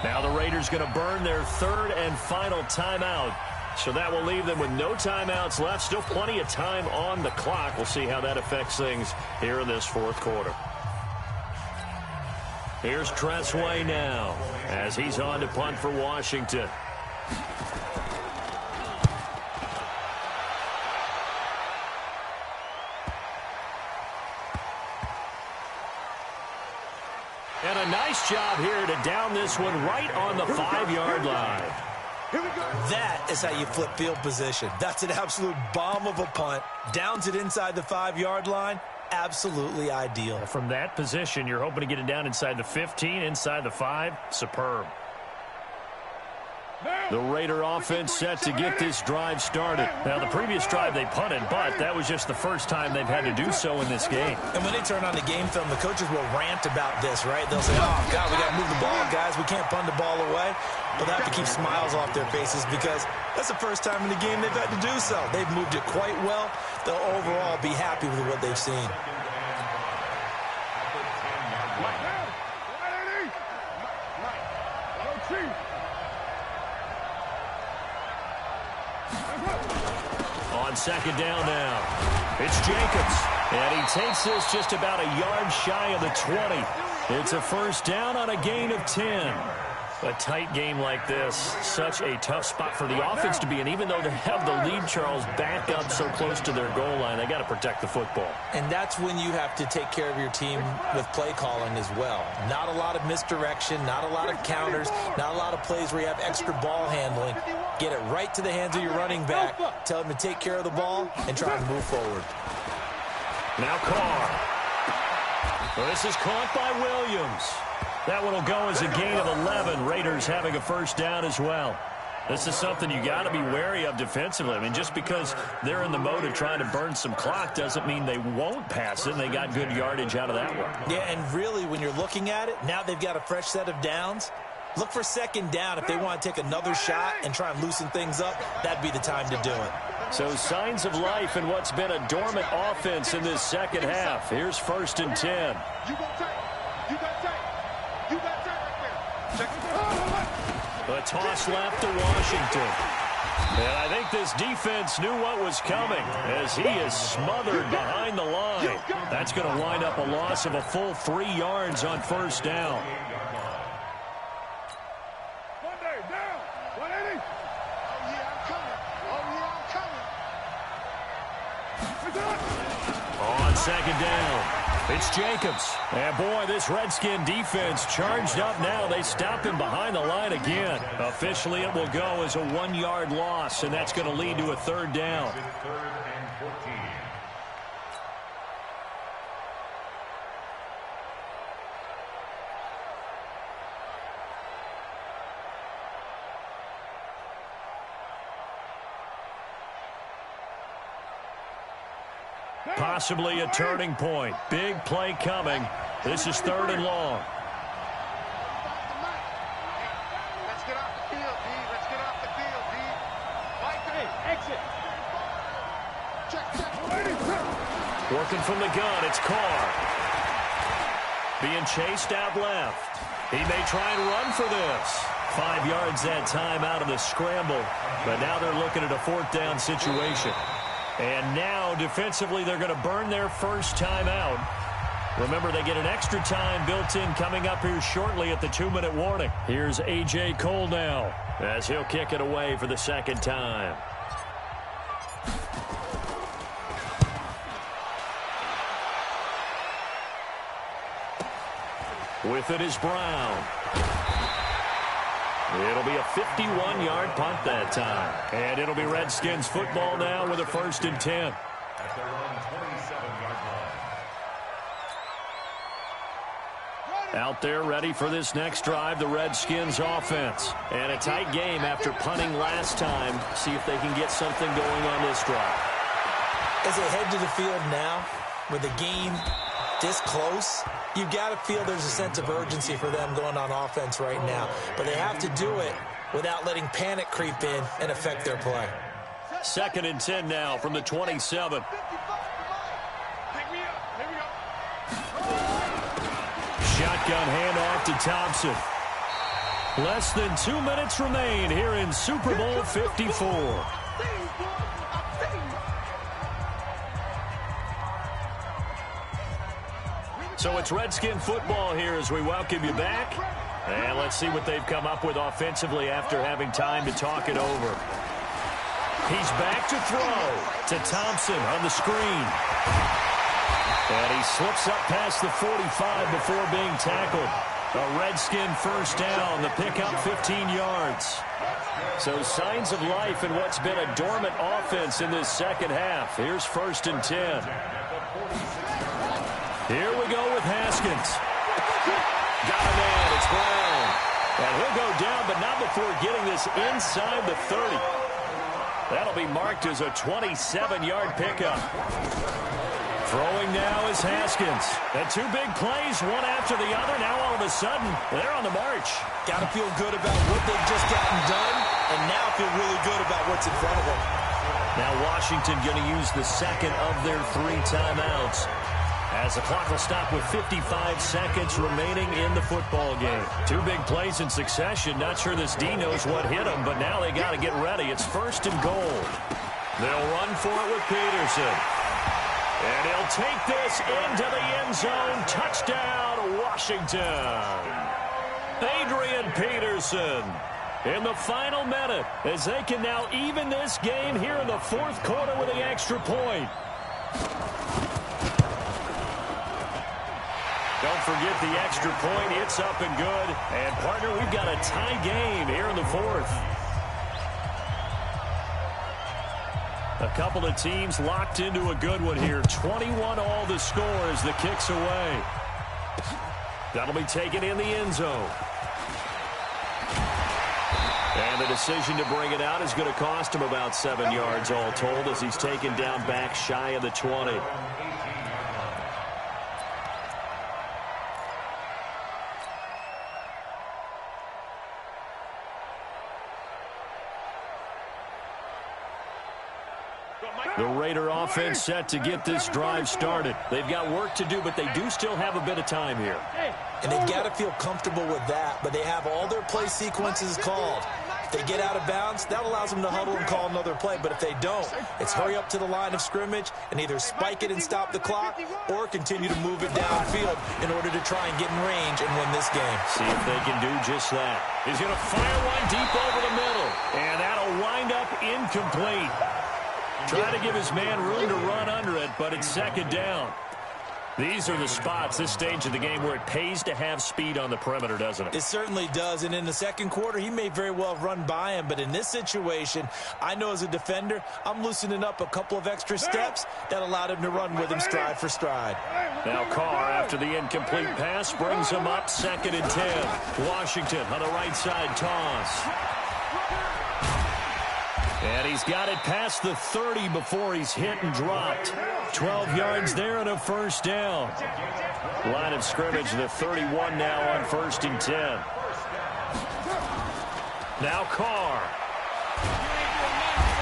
Now the Raiders going to burn their 3rd and final timeout. So that will leave them with no timeouts left. Still plenty of time on the clock. We'll see how that affects things here in this fourth quarter. Here's Tressway now as he's on to punt for Washington. And a nice job here to down this one right on the 5-yard line. That is how you flip field position. That's an absolute bomb of a punt. Downs it inside the 5-yard line. Absolutely ideal. From that position, you're hoping to get it down inside the 15, inside the 5. Superb. The Raider offense set to get this drive started. Now, the previous drive they punted, but that was just the first time they've had to do so in this game. And when they turn on the game film, the coaches will rant about this, right? They'll say, oh, God, we got to move the ball, guys. We can't punt the ball away. But they have to keep smiles off their faces because that's the first time in the game they've had to do so. They've moved it quite well. They'll overall be happy with what they've seen. On second down now, it's Jacobs, and he takes this just about a yard shy of the 20. It's a first down on a gain of 10. A tight game like this, such a tough spot for the offense to be in. Even though they have the lead, Charles, back up so close to their goal line, they got to protect the football. And that's when you have to take care of your team with play calling as well. Not a lot of misdirection, not a lot of counters, not a lot of plays where you have extra ball handling. Get it right to the hands of your running back, tell him to take care of the ball, and try to move forward. Now Carr. Well, this is caught by Williams. That one will go as a gain of 11. Raiders having a first down as well. This is something you got to be wary of defensively. I mean, just because they're in the mode of trying to burn some clock doesn't mean they won't pass it, and they got good yardage out of that one. Yeah, and really, when you're looking at it, now they've got a fresh set of downs. Look for second down. If they want to take another shot and try and loosen things up, that'd be the time to do it. So signs of life in what's been a dormant offense in this second half. Here's 1st and 10. A toss left to Washington. And I think this defense knew what was coming as he is smothered behind the line. That's going to wind up a loss of a full 3 yards on first down. On second down, it's Jacobs. And boy, this Redskin defense charged up now. They stop him behind the line again. Officially, it will go as a 1-yard loss, and that's going to lead to a 3rd down. Possibly a turning point. Big play coming. This is 3rd and long. Let's get off the field, D. Let's get off the field, D. Exit. Check. Working from the gun, it's Carr. Being chased out left. He may try and run for this. 5 yards that time out of the scramble. But now they're looking at a 4th down situation. And now, defensively, they're going to burn their first time out. Remember, they get an extra time built in coming up here shortly at the 2-minute warning. Here's A.J. Cole now as he'll kick it away for the 2nd time. With it is Brown. It'll be a 51-yard punt that time. And it'll be Redskins football now with a 1st and 10. At their own 27-yard line. Out there ready for this next drive, the Redskins offense. And a tight game after punting last time. See if they can get something going on this drive. As they head to the field now, with the game this close, you've got to feel there's a sense of urgency for them going on offense right now. But they have to do it without letting panic creep in and affect their play. 2nd and 10 now from the 27. Shotgun handoff to Thompson. Less than 2 minutes remain here in Super Bowl 54. So it's Redskin football here as we welcome you back. And let's see what they've come up with offensively after having time to talk it over. He's back to throw to Thompson on the screen. And he slips up past the 45 before being tackled. A Redskin 1st down, the pickup 15 yards. So signs of life in what's been a dormant offense in this 2nd half. Here's 1st and 10. Here we go with Haskins. Got a man, it's Brown. And he'll go down, but not before getting this inside the 30. That'll be marked as a 27-yard pickup. Throwing now is Haskins. And 2 big plays, one after the other. Now all of a sudden, they're on the march. Got to feel good about what they've just gotten done, and now feel really good about what's in front of them. Now Washington going to use the 2nd of their 3 timeouts, as the clock will stop with 55 seconds remaining in the football game. 2 big plays in succession. Not sure this D knows what hit them, but now they got to get ready. It's 1st and goal. They'll run for it with Peterson. And he'll take this into the end zone. Touchdown, Washington. Adrian Peterson in the final minute as they can now even this game here in the 4th quarter with the extra point. Don't forget the extra point. It's up and good. And, partner, we've got a tie game here in the 4th. A couple of teams locked into a good one here. 21 all the score as the kick's away. That'll be taken in the end zone. And the decision to bring it out is going to cost him about 7 yards all told as he's taken down back shy of the 20. The Raider offense set to get this drive started. They've got work to do, but they do still have a bit of time here. And they've got to feel comfortable with that, but they have all their play sequences called. If they get out of bounds, that allows them to huddle and call another play. But if they don't, it's hurry up to the line of scrimmage and either spike it and stop the clock or continue to move it downfield in order to try and get in range and win this game. See if they can do just that. He's going to fire one deep over the middle, and that'll wind up incomplete. Try to give his man room to run under it, but it's 2nd down. These are the spots, this stage of the game, where it pays to have speed on the perimeter, doesn't it? It certainly does, and in the 2nd quarter, he may very well run by him, but in this situation, I know as a defender, I'm loosening up a couple of extra steps that allowed him to run with him stride for stride. Now Carr, after the incomplete pass, brings him up 2nd and 10. Washington on the right side toss. And he's got it past the 30 before he's hit and dropped. 12 yards there and a first down. Line of scrimmage, the 31 now on 1st and 10. Now Carr.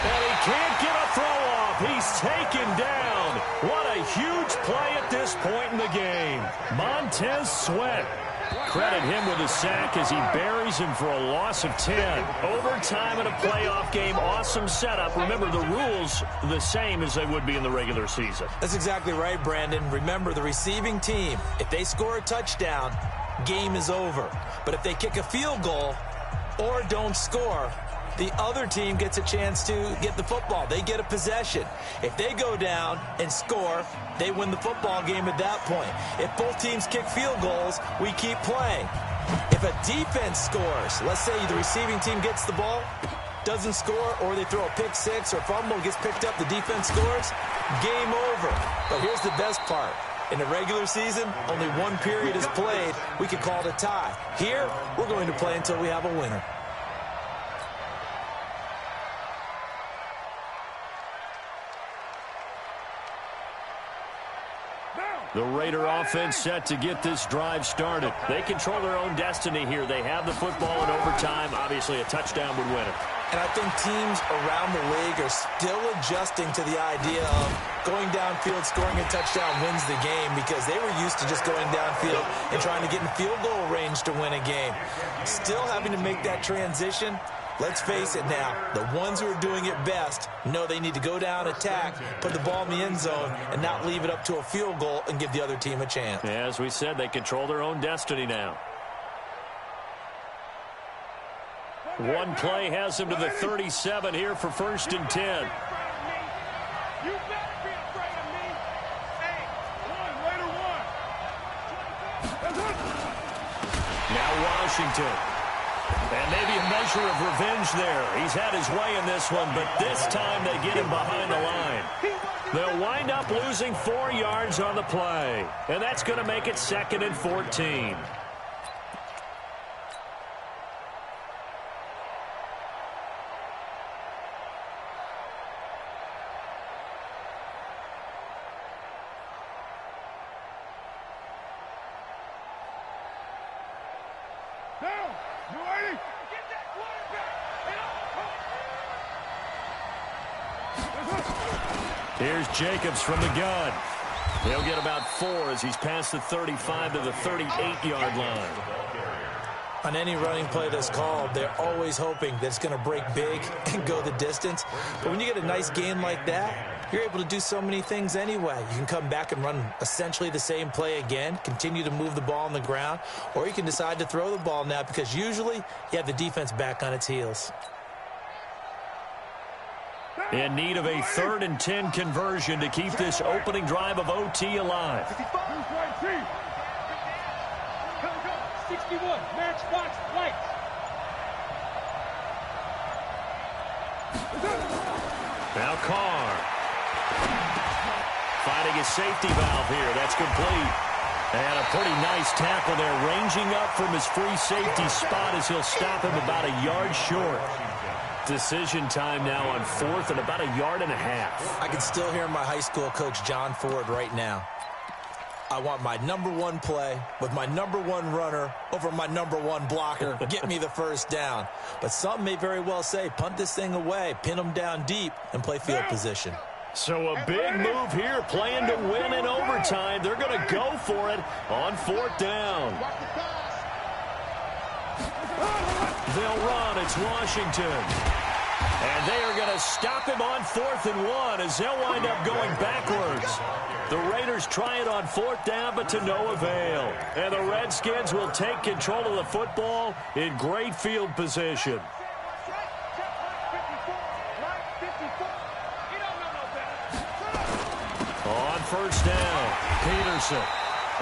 And he can't get a throw off. He's taken down. What a huge play at this point in the game. Montez Sweat. Credit him with a sack as he buries him for a loss of 10. Overtime in a playoff game. Awesome setup. Remember, the rules the same as they would be in the regular season. That's exactly right, Brandon. Remember, the receiving team, if they score a touchdown, game is over. But if they kick a field goal or don't score, the other team gets a chance to get the football. They get a possession. If they go down and score, they win the football game at that point. If both teams kick field goals, we keep playing. If a defense scores, let's say the receiving team gets the ball, doesn't score, or they throw a pick six or fumble, gets picked up, the defense scores, game over. But here's the best part. In the regular season, only one period is played. We could call it a tie. Here, we're going to play until we have a winner. The Raider offense set to get this drive started. They control their own destiny here. They have the football in overtime. Obviously, a touchdown would win it. And I think teams around the league are still adjusting to the idea of going downfield, scoring a touchdown wins the game, because they were used to just going downfield and trying to get in field goal range to win a game. Still having to make that transition. Let's face it now, the ones who are doing it best know they need to go down, attack, put the ball in the end zone, and not leave it up to a field goal and give the other team a chance. As we said, they control their own destiny now. One play has them to the 37 here for 1st and 10. You better be afraid of me. Hey, Raider one. Now Washington. And maybe a measure of revenge there. He's had his way in this one, but this time they get him behind the line. They'll wind up losing 4 yards on the play. And that's going to make it 2nd and 14. Here's Jacobs from the gun. He'll get about 4 as he's past the 35 to the 38-yard line. On any running play that's called, they're always hoping that it's going to break big and go the distance. But when you get a nice gain like that, you're able to do so many things anyway. You can come back and run essentially the same play again, continue to move the ball on the ground, or you can decide to throw the ball now, because usually you have the defense back on its heels. In need of a 3rd and 10 conversion to keep this opening drive of OT alive. 61, matchbox lights. Now Carr. Finding a safety valve here. That's complete. And a pretty nice tackle there, ranging up from his free safety spot as he'll stop him about a yard short. Decision time now on 4th and about a yard and a half. I can still hear my high school coach, John Ford, right now. I want my #1 play with my #1 runner over my #1 blocker. Get me the first down. But some may very well say, punt this thing away, pin them down deep, and play field position. So a big move here, playing to win in overtime. They're going to go for it on 4th down. They'll run. It's Washington. And they are going to stop him on 4th and 1 as they'll wind up going backwards. The Raiders try it on 4th down, but to no avail. And the Redskins will take control of the football in great field position. On 1st down, Peterson.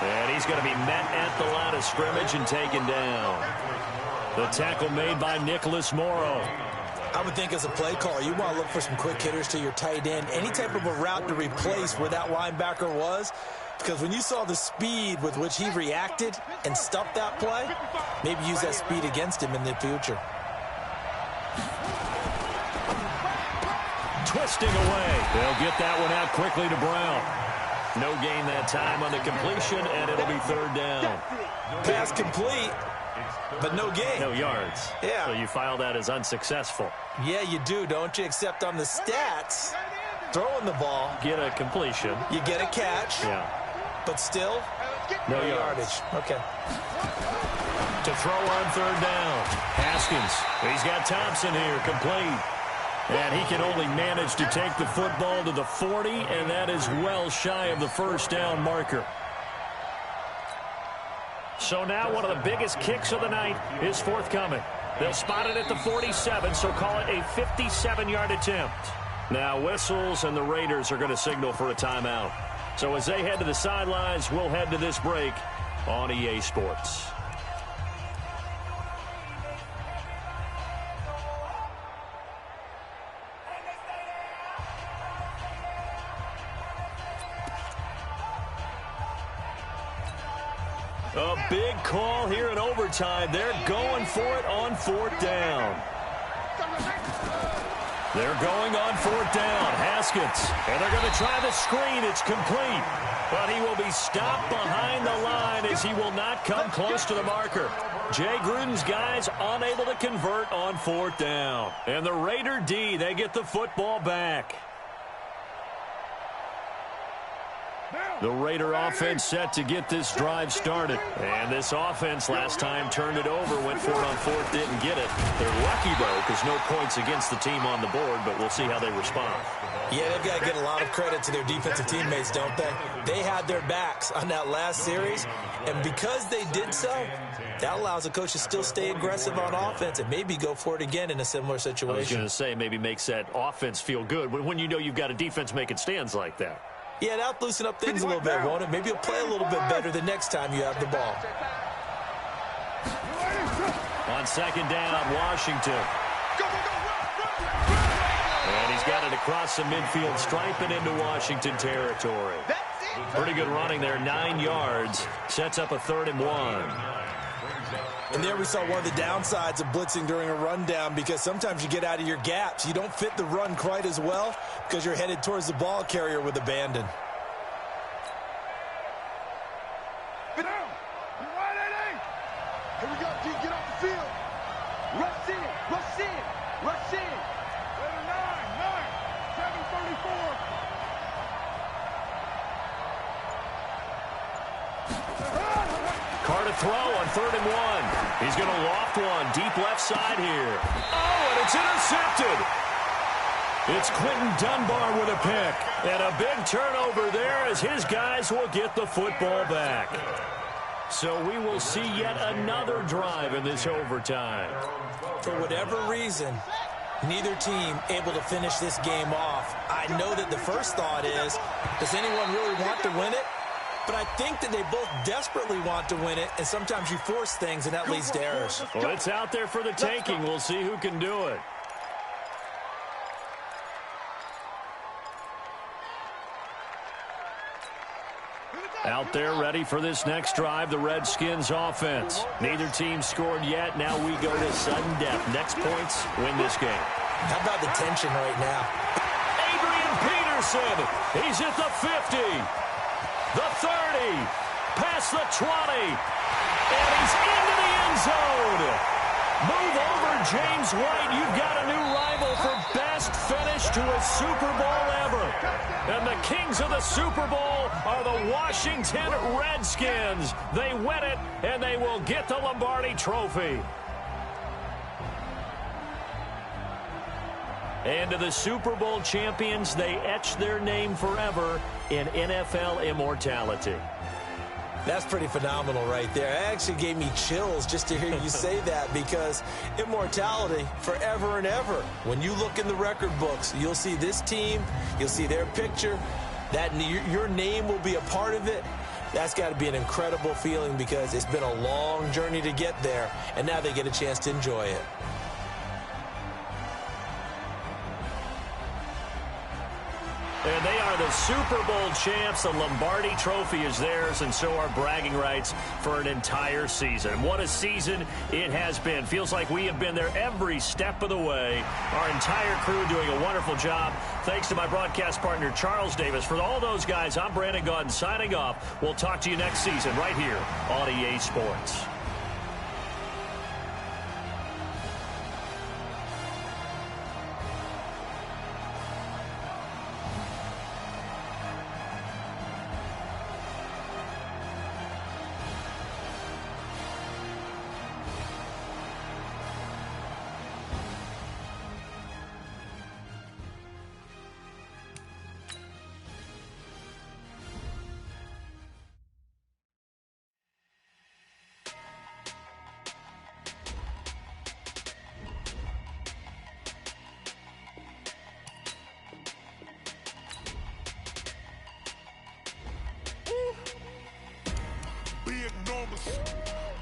And he's going to be met at the line of scrimmage and taken down. The tackle made by Nicholas Morrow. I would think as a play caller, you want to look for some quick hitters to your tight end. Any type of a route to replace where that linebacker was. Because when you saw the speed with which he reacted and stuffed that play, maybe use that speed against him in the future. twisting away. They'll get that one out quickly to Brown. No gain that time on the completion, and it'll be third down. Pass complete, but no gain. No yards. Yeah. So you file that as unsuccessful. Yeah, you do, don't you? Except on the stats, throwing the ball. Get a completion. You get a catch. Yeah. But still, no yardage. Okay. To throw on third down. Haskins. He's got Thompson here, complete. And he can only manage to take the football to the 40, and that is well shy of the first down marker. So now one of the biggest kicks of the night is forthcoming. They'll spot it at the 47, so call it a 57-yard attempt. Now whistles, and the Raiders are going to signal for a timeout. So as they head to the sidelines, we'll head to this break on EA Sports. A big call here in overtime. They're going for it on fourth down. They're going on fourth down. Haskins. And they're going to try the screen. It's complete. But he will be stopped behind the line as he will not come close to the marker. Jay Gruden's guys unable to convert on fourth down. And the Raider D, they get the football back. The Raider offense set to get this drive started. And this offense last time turned it over, went for it on fourth, didn't get it. They're lucky, though, because no points against the team on the board, but we'll see how they respond. Yeah, they've got to get a lot of credit to their defensive teammates, don't they? They had their backs on that last series, and because they did so, that allows the coach to still stay aggressive on offense and maybe go for it again in a similar situation. I was going to say, maybe makes that offense feel good when you know you've got a defense making stands like that. Yeah, that'll loosen up things a little bit, won't it? Maybe you'll play a little bit better the next time you have the ball. On second down, Washington. And he's got it across the midfield stripe and into Washington territory. Pretty good running there, 9 yards. Sets up a 3rd and 1. And there we saw one of the downsides of blitzing during a rundown, because sometimes you get out of your gaps. You don't fit the run quite as well because you're headed towards the ball carrier with abandon. Get down. You're right, Eddie. Here we go, G. Get off the field. Rush in. Rush in. Rush in. 7:34. Carr to throw on 3rd and 1. He's going to loft one deep left side here. Oh, and it's intercepted. It's Quentin Dunbar with a pick. And a big turnover there as his guys will get the football back. So we will see yet another drive in this overtime. For whatever reason, neither team able to finish this game off. I know that the first thought is, does anyone really want to win it? But I think that they both desperately want to win it, and sometimes you force things, and that leads to errors. Well, it's out there for the taking. We'll see who can do it. Out there ready for this next drive, the Redskins offense. Neither team scored yet. Now we go to sudden death. Next points win this game. How about the tension right now? Adrian Peterson. He's at the 50. The 30, past the 20, and he's into the end zone. Move over, James White. You've got a new rival for best finish to a Super Bowl ever. And the kings of the Super Bowl are the Washington Redskins. They win it, and they will get the Lombardi Trophy. And to the Super Bowl champions, they etch their name forever in NFL immortality. That's pretty phenomenal right there. It actually gave me chills just to hear you say that, because immortality forever and ever. When you look in the record books, you'll see this team, you'll see their picture, that your name will be a part of it. That's got to be an incredible feeling, because it's been a long journey to get there, and now they get a chance to enjoy it. And they are the Super Bowl champs. The Lombardi Trophy is theirs, and so are bragging rights for an entire season. What a season it has been. Feels like we have been there every step of the way. Our entire crew doing a wonderful job. Thanks to my broadcast partner, Charles Davis. For all those guys, I'm Brandon Gaudin signing off. We'll talk to you next season right here on EA Sports.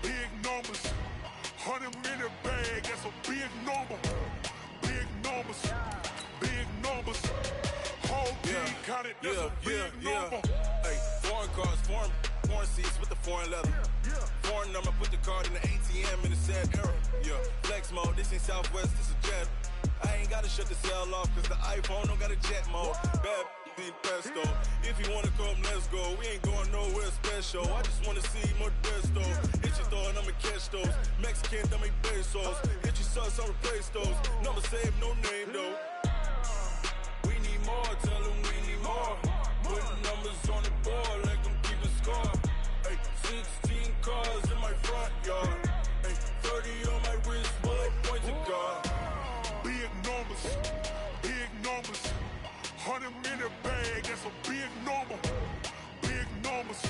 Big numbers, 100-minute bag, that's a big number. Big numbers, whole team counted, that's a big number. Hey, foreign cars, foreign seats with the foreign leather. Foreign number, put the card in the ATM in the sad era. Yeah, flex mode, this ain't Southwest, this is Jet. I ain't gotta shut the cell off, cause the iPhone don't got a jet mode. Bad need pesto. If you wanna come, let's go. We ain't going nowhere special. I just wanna see Modesto. Hit your thought, I'ma catch those. Mexican, I make pesos. Hit your sauce, I'll replace those. Number saved, no name though. We need more, tell them we need more. Putting numbers on the board, like them keep a score. Hey, 16 cars in my front yard. Hey, 30 on my wrist, while I point to God. Big numbers, 100-minute bag, that's a big number. Big numbers,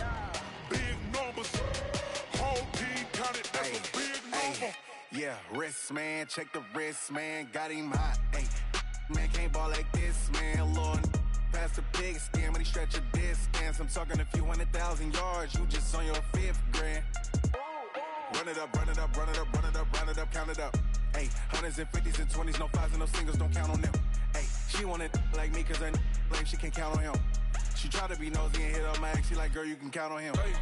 whole team counted, that's a big number. Yeah, wrist man, check the wrist man, got him hot. Ay, man can't ball like this, man. Lord, past the big skin, when he stretch a distance. I'm talking a few 100,000 yards, you just on your 5th grand. Run it up, count it up. Ay, 100s and 50s and 20s, no 5s and no singles, don't count on them. Ay, she want it like me, cause her lame, she can't count on him. She try to be nosy and hit up my ex, she like, girl, you can count on him. Hey,